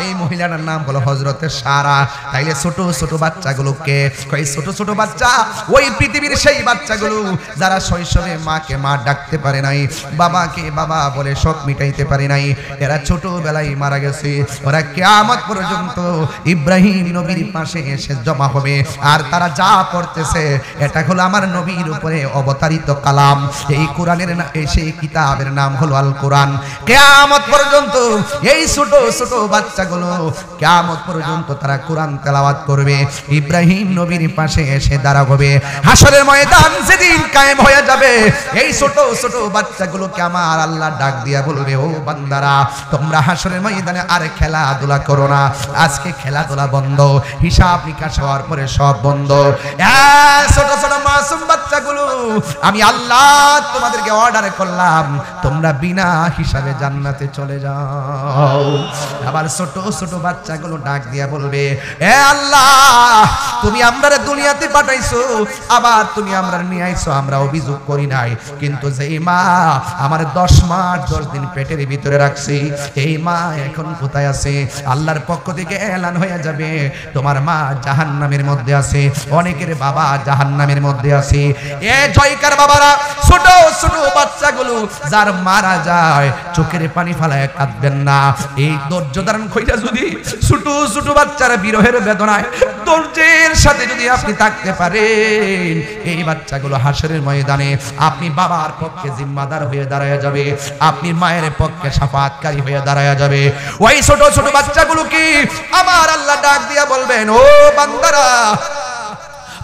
এই মহিলাটার নাম হলো হযরতে সারা। তাইলে ছোট ছোট বাচ্চাগুলোকে, ওই ছোট ছোট বাচ্চা, ওই পৃথিবীর সেই বাচ্চাগুলো যারা শৈশবে মাকে মা ডাকতে পারে নাই, বাবাকে বাবা বলে শখ মিটাইতে পারে নাই, এরা ছোটবেলায় মারা গেছে। ওরা কিয়ামত পর্যন্ত ইব্রাহিম নবীর পাশে এসে জমা হবে, আর তারা যা পড়তেছে এটা হলো আমার নবীর উপরে অবতারিত কালাম। এই কোরআনের সেই কিতাবের নাম হলো আল কোরআন। কিয়ামত পর্যন্ত এই ছোট ছোট বাচ্চাগুলো কিয়ামত পর্যন্ত তারা কোরআন তেলাওয়াত করবে, ইব্রাহিম নবীর পাশে এসে দাঁড়াবে। হাসরের ময়দান যেদিন কায়েম হয়ে যাবে, এই ছোট ছোট বাচ্চাগুলোকে আমার আল্লাহ ডাক দিয়া বলবে, ও বান্দারা, তোমরা হাসরের ময়দানে আর খেলাধুলা করো না, আজকে খেলাধুলা বন্ধ, হিসাব নিকাশ হওয়ার পরে সব বন্ধ। ছোট ছোট মাসুম বাচ্চাগুলো, আমি আল্লাহ তোমাদেরকে অর্ডার করলাম, তোমরা বিনা হিসাবে জান্নাতে চলে যাও। আবার ছোট ছোট বাচ্চাগুলো ডাক দিয়া বলবে, এ আল্লাহ, তুমি আমরারে দুনিয়াতে পাঠাইছো, আবার তুমি আমরারে নিয়ে আইছো, আমরা অভিযোগ করি নাই, কিন্তু যেই মা আমার 10 মাস 10 দিন পেটের ভিতরে রাখছি, এই মা এখন কোথায় আছে? আল্লাহর পক্ষ থেকে এলান হয়ে যাবে, তোমার মা জাহান্নামের মধ্যে আছে, অনেকের বাবা জাহান্নামের মধ্যে আছে, এ জয়কার বাবারা, ছোট ছোট বাচ্চাগুলো যার মারা যায় চোখের পানি ফালায় কাঁদবেন না। এই ধৈর্য ধারণ কইরা যদি ছোট ছোট বাচ্চারা বিরহের বেদনায় ধৈর্যের সাথে যদি আপনি থাকতে পারেন, এই বাচ্চাগুলো হাসরের ময়দানে আপনি বাবার পক্ষে জিম্মাদার হয়ে দাঁড়ায় যাবে, আপনি মায়ের পক্ষে শাফাআতকারী হয়ে দাঁড়ায় যাবে। ওই ছোট ছোট বাচ্চাগুলো কি আমার আল্লাহ ডাক দিয়া বলবেন, ও বান্দারা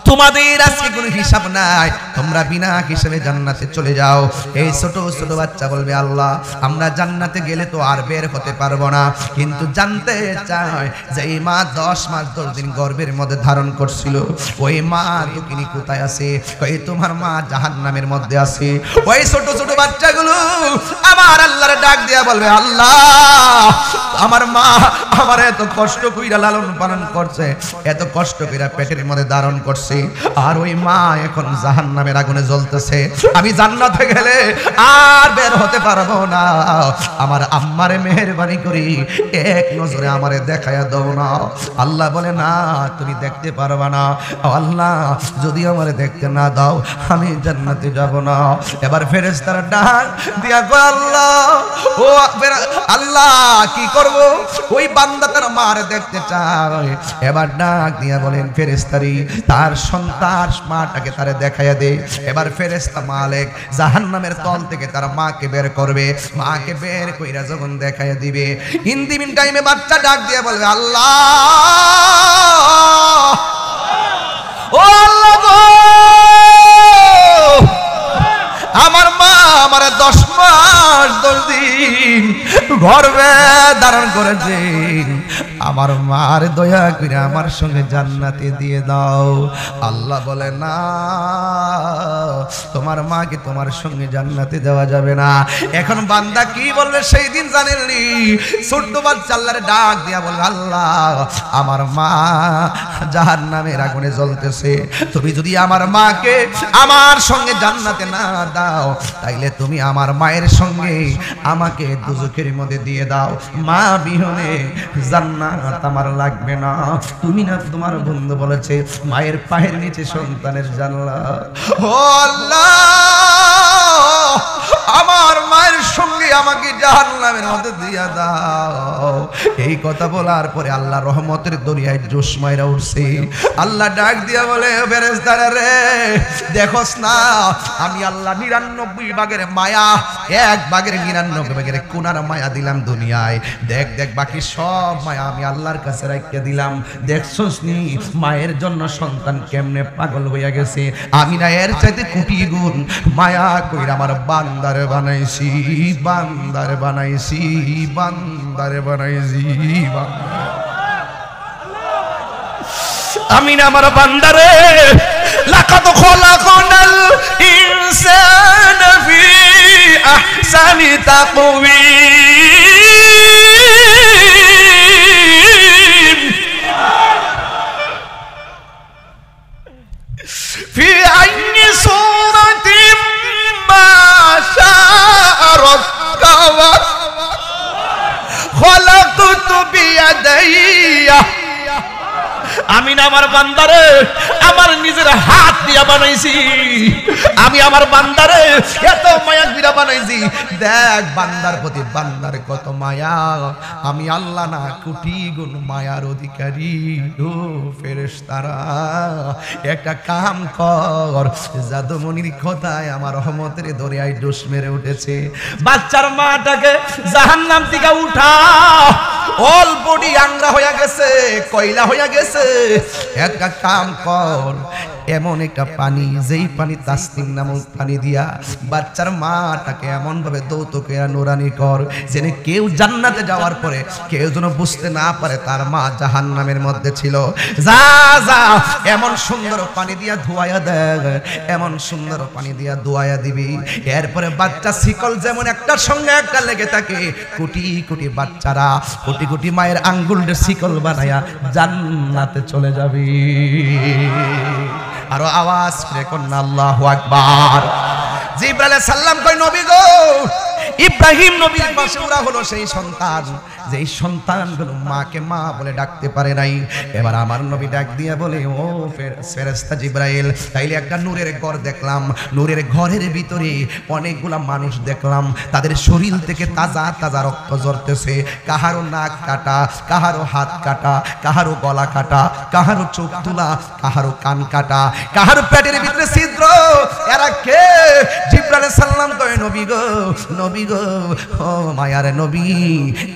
তোমাদের আজকে কোনো হিসাব নাই, তোমরা বিনা হিসাবে জান্নাতে চলে যাও। এই ছোট ছোট বাচ্চা বলবে, আল্লাহ আমরা জান্নাতে গেলে তো আর বের হতে পারবো না, কিন্তু জানতে চাই যে এই মা 10 মাস 10 দিন গর্ভের মধ্যে ধারণ করছিল, ওই মা দুঃখিনী কোথায় আছে? ওই তোমার মা জাহান্নামের মধ্যে আছে। ওই ছোট ছোট বাচ্চাগুলো আমার আল্লাহর ডাক দিয়া বলবে, আল্লাহ আমার মা আমার এত কষ্ট কইরা লালন পালন করছে, এত কষ্ট কইরা পেটের মধ্যে ধারণ করছে, আর ওই মা এখন জাহান্নামের আগুনে জ্বলতেছে, আমি জান্নাতে গেলে আর বের হতে পারবো না, আমার আম্মারে মেহেরবানি করি এক নজরে আমারে দেখায়া দাও না। আল্লাহ বলে, না তুমি দেখতে পারবা না, আল্লাহ যদি আমারে দেখতে না দাও আমি জান্নাতে যাব না। এবার ফেরেশতারা ডাক দিয়া কয়, আল্লাহ ও আল্লাহ কি করব? ওই বান্দা তার মারে দেখতে চায়। এবার ডাক দিয়া বলেন, ফেরেশতারি তার সন্তান মাটাকে তারে দেখাইয়া দে। এবার ফেরেশতা মালিক জাহান্নামের তল থেকে তার মাকে বের করবে, মাকে বের কইরা যখন দেখাইয়া দিবে, ইন দি মিন টাইমে বাচ্চা ডাক দিয়া বলবে, আল্লাহ ও আল্লাহ গো, আমার মা আমার 10 মাস 10 দিন গর্ভে ধারণ করেছে, আমার মার দয়া করে আমার সঙ্গে জান্নাতে দিয়ে দাও। আল্লাহ বলে, না তোমার মাকে তোমার সঙ্গে জান্নাতে দেওয়া যাবে না। এখন বান্দা কি বলবে সেই দিন জানেননি? ছোট্ট বাচ্চা আল্লাহর ডাক দিয়া বলবে, আল্লাহ আমার মা জাহান্নামের আগুনে জ্বলতেছে, তুমি যদি আমার মাকে আমার সঙ্গে জান্নাতে না দাও তাইলে তুমি আমার মায়ের সঙ্গে আমাকে দুজখের মধ্যে দিয়ে দাও, মা বিহনে জান্নাত আমার লাগবে না। তুমি না তোমার বন্ধু বলেছে মায়ের পায়ের নিচে সন্তানের জান্নাত। ও আল্লাহ আমার মায়ের সঙ্গে আমাকে জাহান্নামের মধ্যে দিয়া দাও। এই কথা বলার পরে আল্লাহ রহমতের দরিয়ায় জোশ মাইরা উঠছে। আল্লাহ ডাক দিয়া বলে, ফেরেশতারা রে দেখোস না আমি আল্লাহ 99 ভাগের মায়া 1 ভাগের 99 ভাগের কোনার মায়া দিলাম দুনিয়ায়, দেখ দেখ বাকি সব মায়া আমি আল্লাহর কাছে রাখিয়ে দিলাম। দেখছস নি মায়ের জন্য সন্তান কেমনে পাগল হইয়া গেছে, আমি না এর চাইতে কোটি গুণ মায়া কইরা আমার বান্দারে বানাইছি, বান্দারে বানাইছি, বান্দারে বানাইছি। আমি না আমার বান্দারে লাকাদ খলাকনাল ইনসানা ফি আহসানি তাকওয়িম ফি আইয়ি সূরাতিন মা শাআ রাক্কাবা খলাকতু বিয়াদাইয়া। আমি না আমার বান্দারে আমার নিজের হাত দিয়া বানাইছি, আমি আমার বান্দারে এত মায়া দিয়া বানাইছি। দেখ বান্দার প্রতি বান্দার কত মায়া, আমি আল্লাহ না কোটি গুণ মায়ার অধিকারী। ও ফেরেশতারা একটা কাম কর, জাদুমণির কথায় আমার রহমতের দরিয়ায় ডুস মেরে উঠেছে। বাচ্চার মাটাকে জাহান্নাম থেকে উঠা, অল বডি আংরা হইয়া গেছে, কয়লা হইয়া গেছে। একটা কাম কর, এমন একটা পানি যেই পানি তাসনিম নামক পানি দিয়া বাচ্চার মাটাকে এমন ভাবে দৌতকে নুরানি কর যেন কেউ জান্নাতে যাওয়ার পরে কেউ যেন বুঝতে না পারে তার মা জাহান্নামের মধ্যে ছিল। যা যা এমন সুন্দর পানি দিয়া ধোয়ায়া দেয়, এমন সুন্দর পানি দিয়া ধোয়ায়া দিবি। এরপরে বাচ্চা শিকল যেমন একটার সঙ্গে একটা লেগে থাকে, কোটি কোটি বাচ্চারা কোটি কোটি মায়ের আঙ্গুলের শিকল বানায়া জান্নাতে চলে যাবি। আরো আওয়াজ করে কন্যা আল্লাহু আকবার। জিবরাইল সাল্লাম কই, নবী গো ইব্রাহিম নবীর পাশে ওরা হলো সেই সন্তান, যেই সন্তানগুলো মাকে মা বলে ডাকতে পারে নাই। এবার আমার নবী ডাক দিয়ে বলে, ও ফেরেশতা জিবরাইল, তাইলে একটা নূরের ঘর দেখলাম, নূরের ঘরের ভিতরে অনেকগুলা মানুষ দেখলাম, তাদের শরীর থেকে তাজা তাজা রক্ত ঝরতেছে, কাহারো নাক কাটা, কাহারো হাত কাটা, কাহারো গলা কাটা, কাহারো চোখ তুলা, কাহারো কান কাটা, কাহারো পেটের ভিতরে ছিদ্র। এরা কে? জিবরাইল সাল্লাম কয়, নবী গো, নবী গো, ও মায়ার নবী,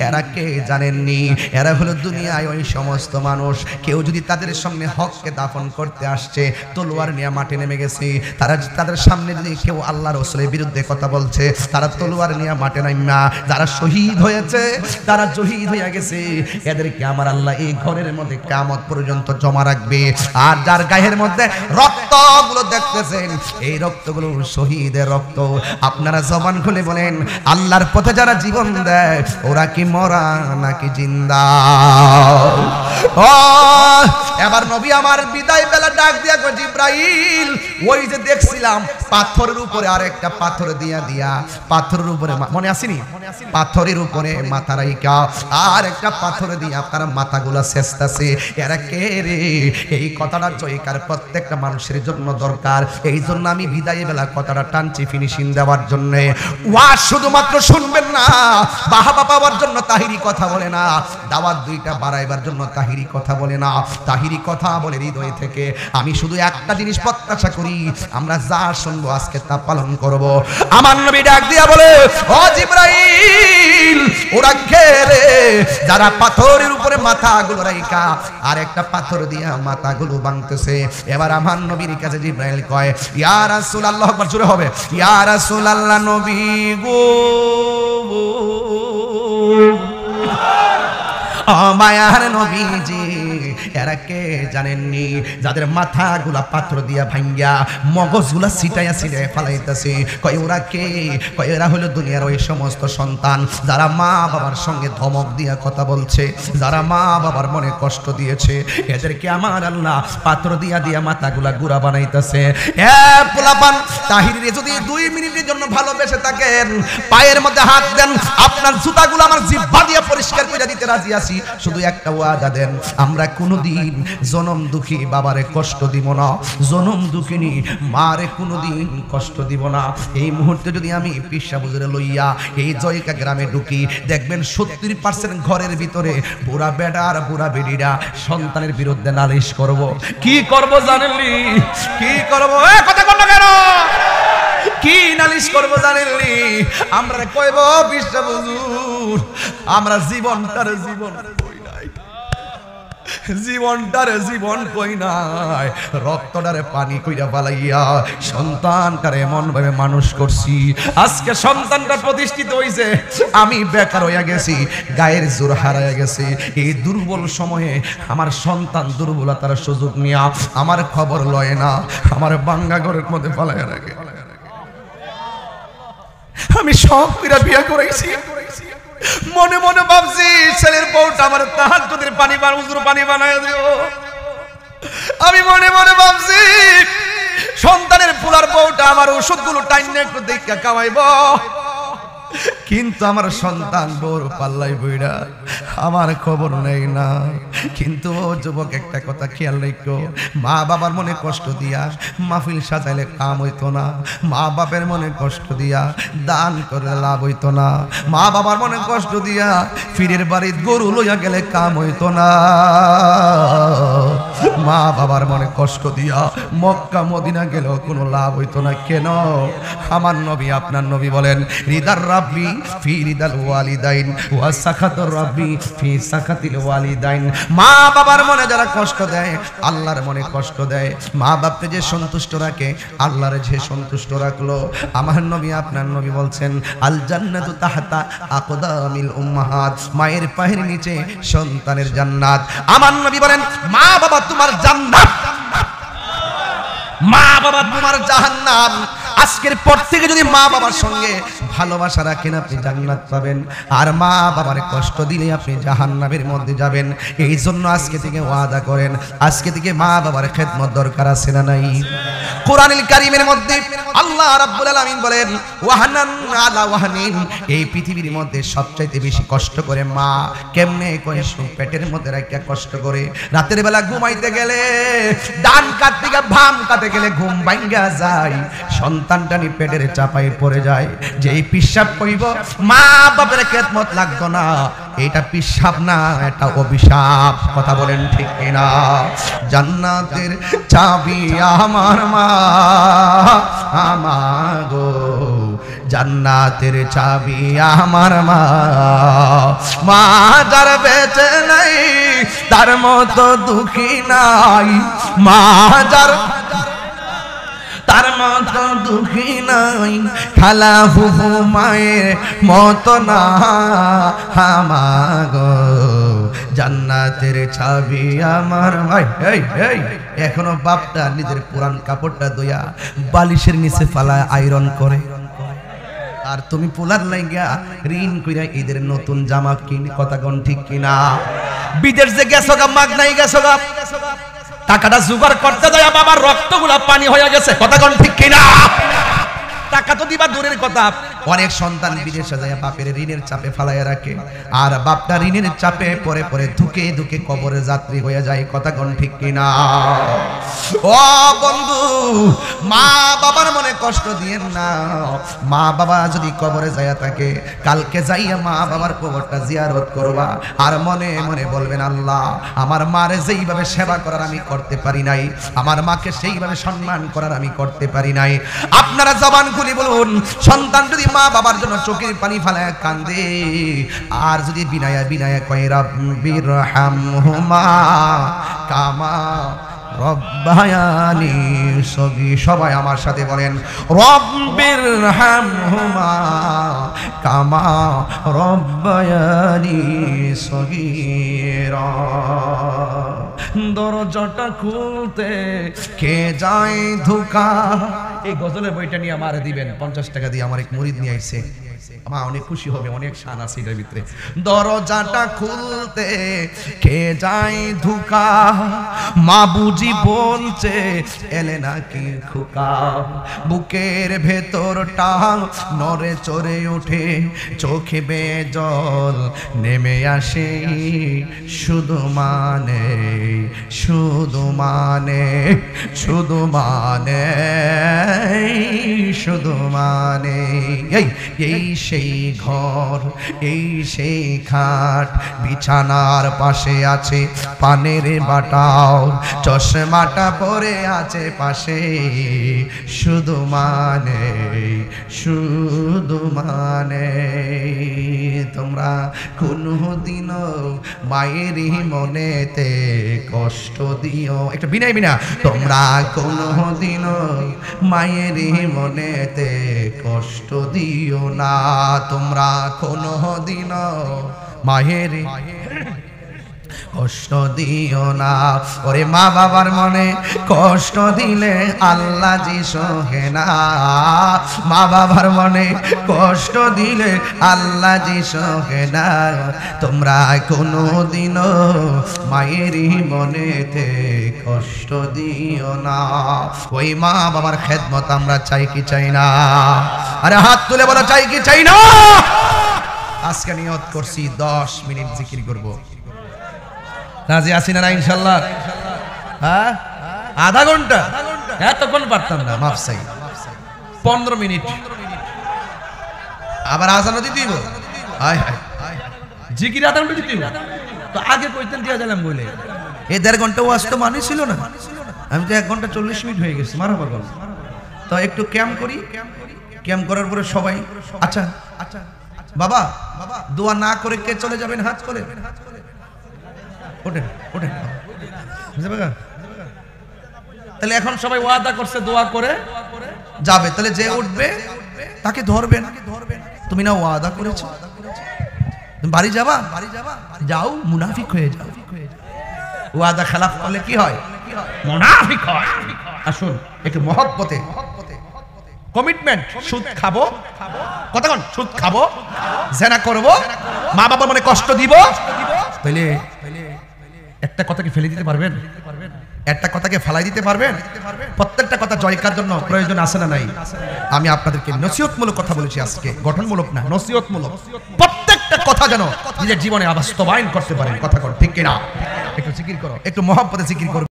এরা কে জানেননি? এরা হলো দুনিয়ায় ওই সমস্ত মানুষ, কেউ যদি তাদের সামনে হককে দাফন করতে আসছে, তলোয়ার নিয়ে মাঠে নেমে গেছে, তারা তাদের সামনে যদি কেউ আল্লাহ রাসূলের বিরুদ্ধে কথা বলছে, তারা তলোয়ার নিয়ে মাঠে নাইমা, যারা শহীদ হয়েছে, তারা শহীদ হয়ে গেছে, এদেরকে আমার আল্লাহ এই ঘরের মধ্যে কিয়ামত পর্যন্ত জমা রাখবে। আর যার গায়ের মধ্যে রক্তগুলো দেখতেছেন, এই রক্তগুলো শহীদের রক্ত। আপনারা জবান খুলে বলেন, আল্লাহর পথে যারা জীবন দেয় ওরা কি মরা নাকি জিন্দা? ও এবার নবী আমার বিদায় বেলা ডাক দিয়া কয়, জিবরাইল, ওই যে দেখছিলাম পাথরের উপরে আরেকটা পাথর দিয়া দিয়া, পাথরের উপরে মনে আসেনি, পাথরের উপরে মাথা রাইকা আর একটা পাথর দিয়ে আপনারা মাথাগুলা শেষতাছে, এরা কে রে? এই কথাটা জয়কার প্রত্যেকটা মানুষের জন্য দরকার। এই জন্য আমি বিদায় বেলা কথাটা টানছি ফিনিশিং দেওয়ার জন্য। ওয়াজ শুধুমাত্র শুনবেন না, বাহাবা পাওয়ার জন্য তাহিরি কথা বলে না, দাওয়াত দুইটা বাড়াইবার জন্য তাহিরি কথা বলে না, তাহিরি কথা বলে হৃদয় থেকে। আমি শুধু একটা জিনিস প্রত্যাশা করি, আমরা যা শুনবো আজকে তা পালন করব। আমার নবী ডাক দিয়া বলে, ও জিবরাইল, ওরা কে রে? যারা পাথরের উপরে মাথাগুলো রাইখা আর একটা পাথর দিয়া মাথাগুলো ভাঙতেছে। এবার আমার নবীর কাছে জিবরাইল কয়, ইয়া রাসূলুল্লাহ, একবার জোরে হবে, ইয়া রাসূলুল্লাহ, নবী গো, মায়ার নবীজি, এরা কে জানেননি? যাদের মাথাগুলা পাথর দিয়া ভাঙ্গিয়া মগজগুলা ছিটাইয়া ছিটাইয়া ফালাইতেছে। কয় ওরা কে? কয় এরা হলো দুনিয়ার ওই সমস্ত সন্তান যারা মা বাবার সঙ্গে ধমক দিয়া কথা বলছে, যারা মা বাবার মনে কষ্ট দিয়েছে, এদেরকে আমার আল্লাহ পাথর দিয়া দিয়া মাথাগুলা গুড়া বানাইতেছে। এ পোলাপান, তাহিরে যদি 2 মিনিটের জন্য ভালোবেসে থাকেন, পায়ের মধ্যে হাত দেন, আপনার জুতাগুলো আমার জিহ্বা দিয়ে পরিষ্কার করে দিতে রাজি আছি। শুধু একটা ওয়াদা দেন, আমরা কোনোদিন জনম দুঃখী বাবারে কষ্ট দিব না, জনম দুঃখিনী মারে কোনোদিন কষ্ট দিব না। এই মুহূর্তে যদি আমি পিসা বুজুরে লইয়া এই জয়কা গ্রামে ঢুকি, দেখবেন 70% ঘরের ভিতরে বুড়া বেটা আর বুড়া বেডিরা সন্তানের বিরুদ্ধে নালিশ করব। কি করব জানেননি? কি করব? কথা বল না কেন? কি নালিশ করবো জানেননি? আমরা কইব, পিসা বুজুর, আমরা জীবনটারে জীবন কই নাই, জীবনটারে জীবন কই নাই, রক্তটারে পানি কইরা পালাইয়া সন্তানটারে এমন ভাবে মানুষ করছি, আজকে সন্তানটা প্রতিষ্ঠিত হইছে, আমি বেকার হইয়া গেছি, গায়ের জোর হারাইয়া গেছি। এই দুর্বল সময়ে আমার সন্তান দুর্বলতার সুযোগ নিয়া আমার খবর লয় না, আমার বাঙ্গা ঘরের মধ্যে পালাইয়া রাখে। আমি সব কইরা বিয়া করাইছি, মনে মনে ভাবছি ছেলের বউটা আমার তাহাজ্জুদের পানি উজুর পানি বানায় দিও। আমি মনে মনে ভাবছি সন্তানের ফুলার বউটা আমার ওষুধগুলো টাইনে একটু দেখা খাওয়াইব, কিন্তু আমার সন্তান বড় পাল্লাই বইরা আমার খবর নেই না। কিন্তু ও যুবক, একটা কথা খেয়াল রেখো, মা বাবার মনে কষ্ট দিয়া মাহফিল সাজাইলে কাম হইতো না, মা বাবার মনে কষ্ট দিয়া দান করে লাভ হইতো না, মা বাবার মনে কষ্ট দিয়া ফিরের বাড়ির গরু লইয়া গেলে কাম হইতো না, মা বাবার মনে কষ্ট দিয়া মক্কা মদিনা গেলেও কোনো লাভ হইতো না। কেন? আমার নবী, আপনার নবী বলেন, রিদার রাব্বি ফি রিদাল ওয়ালিদাইন ওয়া সাখাতুর রাব্বি ফি সাখাতিল ওয়ালিদাইন। মা বাবার মনে যারা কষ্ট দেয়, আল্লাহর মনে কষ্ট দেয়। মা বাপকে যে সন্তুষ্ট রাখে, আল্লাহর যে সন্তুষ্ট রাখলো। আমার নবী, আপনার নবী বলছেন, আল জান্নাতু তাহতা আকদামিল উম্মাহাত, মায়ের পায়ের নিচে সন্তানের জান্নাত। আমার নবী বলেন, মা বাবা তোমার জান্নাত, মা বাবা তোমার জাহান্নাম। আজকের পর থেকে যদি মা বাবার সঙ্গে ভালোবাসা রাখেন, আপনি জান্নাত পাবেন, আর মা বাবার কষ্ট দিলে আপনি জাহান্নামের মধ্যে যাবেন। এই জন্য আজকে থেকে ওয়াদা করেন, আজকে থেকে মা বাবার খেদমত দরকার আছে না নাই? কোরআনুল কারীমের মধ্যে আল্লাহ রাব্বুল আলামিন বলেন ওয়াহানান আলা ওয়াহানিন, এই পৃথিবীর মধ্যে সবচাইতে বেশি কষ্ট করে মা। কেমনে কইছো? পেটের মধ্যে রাখিয়া কষ্ট করে। রাতের বেলা ঘুমাইতে গেলে ডান কাত থেকে বাম কাতে গেলে ঘুম ভাঙ্গা যায়, সন্তানটা নি পেটের চাপায় পড়ে যায়। যেই পিশাব কইব মা বাবার খেদমত লাগতো না, এটা পিশাব না, এটা অভিশাপ। কথা বলেন ঠিক কিনা? জান্নাতের চাবি আমার মা, আমাগো জান্নাতের চাবি আমার মা। মা যার বেঁচে নাই তার মতো দুঃখী নাই, মা যার তার মতো দুঃখী নাই, খালা ফুফু মায়ের মতো না আমাগো জান্নাতের চাবি আমার ভাই। এই এই এখনো বাপটা নিজের পুরান কাপড়টা ধুইয়া বালিশের নিচে ফালায় আয়রন করে, আর তুমি পোলার লাইগা ঋণ কইরা ঈদের নতুন জামা কিনে। কথা কোন ঠিক কিনা? বিদেশ যে গেছো গা, মাগ নাই গেছো গা, টাকাটা জোগাড় করতে যায় বাবার রক্তগুলা পানি হয়ে গেছে। কথা কোন ঠিক কিনা? টাকা তো দিবা দূরের কথা, অনেক সন্তান বিদেশে যায় বাপের ঋণের চাপে ফালাইয়া রাখে, আর বাপটা ঋণের চাপে পরে পরে ধুকে ধুকে কবরে যাত্রী হয়ে যায়। কথা কোন ঠিক কিনা? ও বন্ধু, মা বাবার মনে কষ্ট দিয়েন না। মা বাবা যদি কবরে যায় থাকে, কালকে যাইয়া মা বাবার কবরটা জিয়ারত করবা, আর মনে মনে বলবেন আল্লাহ আমার মারে যেইভাবে সেবা করার আমি করতে পারি নাই, আমার মাকে সেইভাবে সম্মান করার আমি করতে পারি নাই। আপনারা জবান খুলে বলুন, সন্তান যদি মা বাবার জন্য চোখের পানি ফালায় কান্দে, আর যদি বিনায়া বিনায়া কয় রাব্বির হামহুমা কামা রব্বায়ানি সগী, সবাই আমার সাথে বলেন রব্বির হামহুমা কামা রব্বায়ানি সগীরা। দরজাটা খুলতে কে যায় ধোকা। এই গজলের বইটা নিয়ে আমার দিবেন 50 টাকা দিয়ে, আমার এক মুরিদ নিয়ে আইছে, আমার অনেক খুশি হবে, অনেক শান আছে এটার ভিতরে। দরজাটা খুলতে কে যায় ধোকা, মা বুঝি বলছে এলে নাকি খোকা। বুকের ভেতরটা নড়ে চড়ে ওঠে, চোখে বেজল নেমে আসে, শুধু মানে শুধু মানে শুধু মানে শুধু মানে এই সেই ঘর, এই সেই খাট, বিছানার পাশে আছে পানের বাটাও, চশমাটা পরে আছে পাশে, শুধু মানে শুধু মানে। তোমরা কোনদিনও মায়েরই মনেতে কষ্ট দিও, একটা বিনয় বিনা, তোমরা কোনদিনও মায়েরই মনেতে কষ্ট দিও না, তোমরা কোনদিনও মায়েরই কষ্ট দিও না। ওরে মা বাবার মনে কষ্ট দিলে আল্লাহ জি সহে না, মা বাবার মনে কষ্ট দিলে আল্লাহ জি সহে না। তোমরা কোনদিনও মায়েরই মনেতে কষ্ট দিও না। ওই মা বাবার খেদমত আমরা চাই কি চাই না? আরে হাত তুলে বলো চাই কি চাই না? আজকে নিয়ত করছি 10 মিনিট জিকির করব। রাজি আছি না ইনশাআল্লাহ? হ্যাঁ, আধা ঘন্টা, এতক্ষণ পারতাম না, মাফ চাই। 15 মিনিট আবার আজানও দিতে দিব। হায় হায়, জিকির আধা ঘন্টা দিতে দিব, তো আগে কইতেন দিয়া দিলাম বলে। এই 1.5 ঘন্টা ওয়াজ তো মানে ছিল না, আমি তো 1 ঘন্টা 40 মিনিট হয়ে গেছে। মারো বাবা, তো একটু ক্যাম্প করি, ক্যাম্প করার পরে সবাই আচ্ছা আচ্ছা বাবা দোয়া না করে কে চলে যাবেন? হাত তোলেন, ওঠেন ওঠেন। তাহলে এখন সবাই ওয়াদা করছে দোয়া করে যাবে, তাহলে যে উঠবে তাকে ধরবেন। তুমি না ওয়াদা করেছো, তুমি বাড়ি যাবা, যাও, মুনাফিক হয়ে যাও। ওয়াদা খেলাফ করলে কি হয়? মুনাফিক হয়। আসুন একটু মহব্বতে, কমিটমেন্ট। সুদ খাবো, কতক্ষণ সুদ খাবো, জেনা করব, মা বাবার মনে কষ্ট দিব, তাহলে একটা কথা কি ফেলে দিতে পারবেন? একটা কথাকে ফালাই দিতে পারবেন? প্রত্যেকটা কথা জয়কার জন্য প্রয়োজন আছে না নাই? আমি আপনাদেরকে নসিহতমূলক কথা বলেছি আজকে, গঠনমূলক না, নসিহতমূলক। প্রত্যেকটা কথা যেন নিজের জীবনে বাস্তবায়ন করতে পারেন। কথা কর ঠিক কিনা? একটু জিকির করো, একটু মহব্বতে জিকির করো।